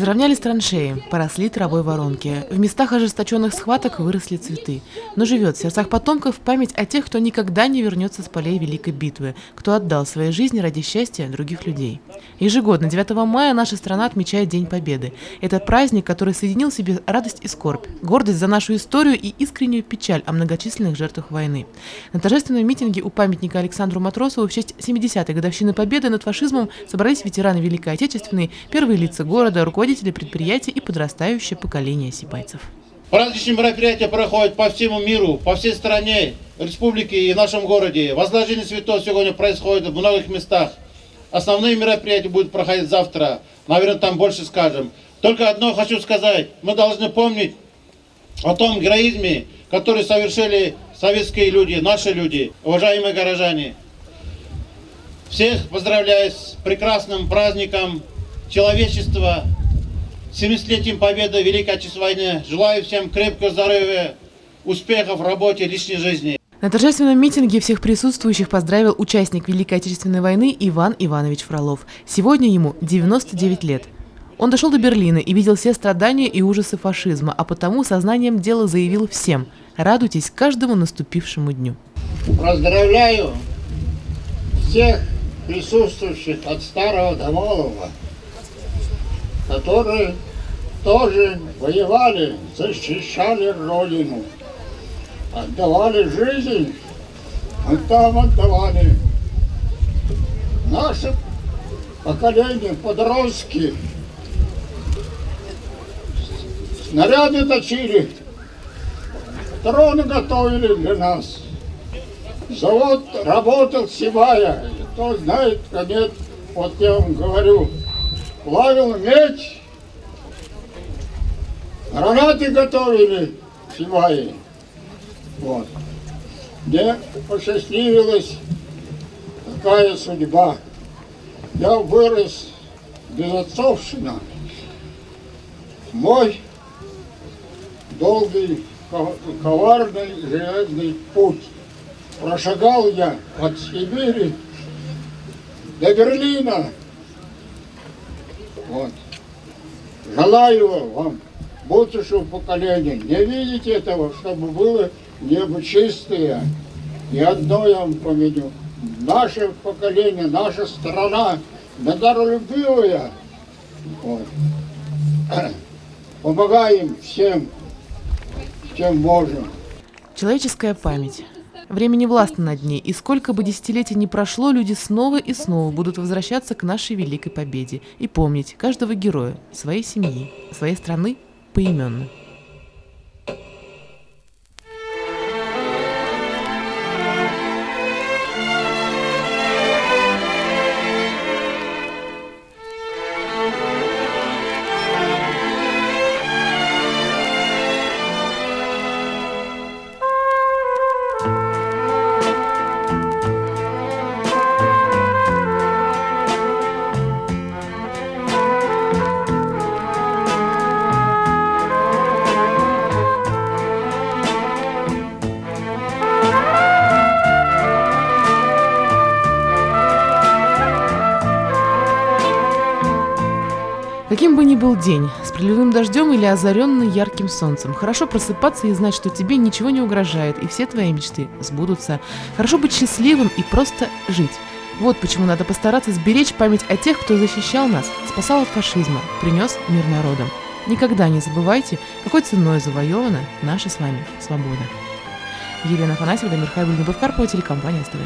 Разровнялись траншеи, поросли травой воронки. В местах ожесточенных схваток выросли цветы. Но живет в сердцах потомков память о тех, кто никогда не вернется с полей Великой битвы, кто отдал свои жизни ради счастья других людей. Ежегодно 9 мая наша страна отмечает День Победы. Это праздник, который соединил в себе радость и скорбь, гордость за нашу историю и искреннюю печаль о многочисленных жертвах войны. На торжественном митинге у памятника Александру Матросову в честь 70-й годовщины Победы над фашизмом собрались ветераны Великой Отечественной, первые лица города, руководители предприятий и подрастающее поколение сибайцев. Праздничные мероприятия проходят по всему миру, по всей стране, республике и в нашем городе. Возложение цветов сегодня происходит в многих местах. Основные мероприятия будут проходить завтра. Наверное, там больше скажем. Только одно хочу сказать. Мы должны помнить о том героизме, который совершили советские люди, наши люди, уважаемые горожане. Всех поздравляю с прекрасным праздником человечества, 70-летием Победы Великой Отечественной войны. Желаю всем крепкого здоровья, успехов в работе, личной жизни. На торжественном митинге всех присутствующих поздравил участник Великой Отечественной войны Иван Иванович Фролов. Сегодня ему 99 лет. Он дошел до Берлина и видел все страдания и ужасы фашизма, а потому сознанием дела заявил всем: радуйтесь каждому наступившему дню. Поздравляю всех присутствующих от старого до малого, которые тоже воевали, защищали Родину, отдавали жизнь, а там отдавали. Наше поколение, подростки, снаряды точили, дроны готовили для нас. Завод работал сивая, кто знает, конец, вот я вам говорю, плавил медь, гранаты готовили сиваи. Вот. Мне посчастливилась такая судьба. Я вырос без отцовщины. Мой долгий, коварный железный путь прошагал я от Сибири до Берлина. Вот. Желаю вам, будущего поколения, не видеть этого, чтобы было небо чистое. И одно я вам поменю. Наше поколение, наша страна, народолюбивая. Вот. Помогаем всем, чем можем. Человеческая память. Время не властно над ней, и сколько бы десятилетий ни прошло, люди снова и снова будут возвращаться к нашей великой победе и помнить каждого героя, своей семьи, своей страны поименно. Каким бы ни был день, с проливным дождем или озаренный ярким солнцем, хорошо просыпаться и знать, что тебе ничего не угрожает, и все твои мечты сбудутся. Хорошо быть счастливым и просто жить. Вот почему надо постараться сберечь память о тех, кто защищал нас, спасал от фашизма, принес мир народам. Никогда не забывайте, какой ценой завоевана наша с вами свобода. Елена Афанасьева, Дамир Хайбуль, Любовь Карпова, телекомпания СТВ.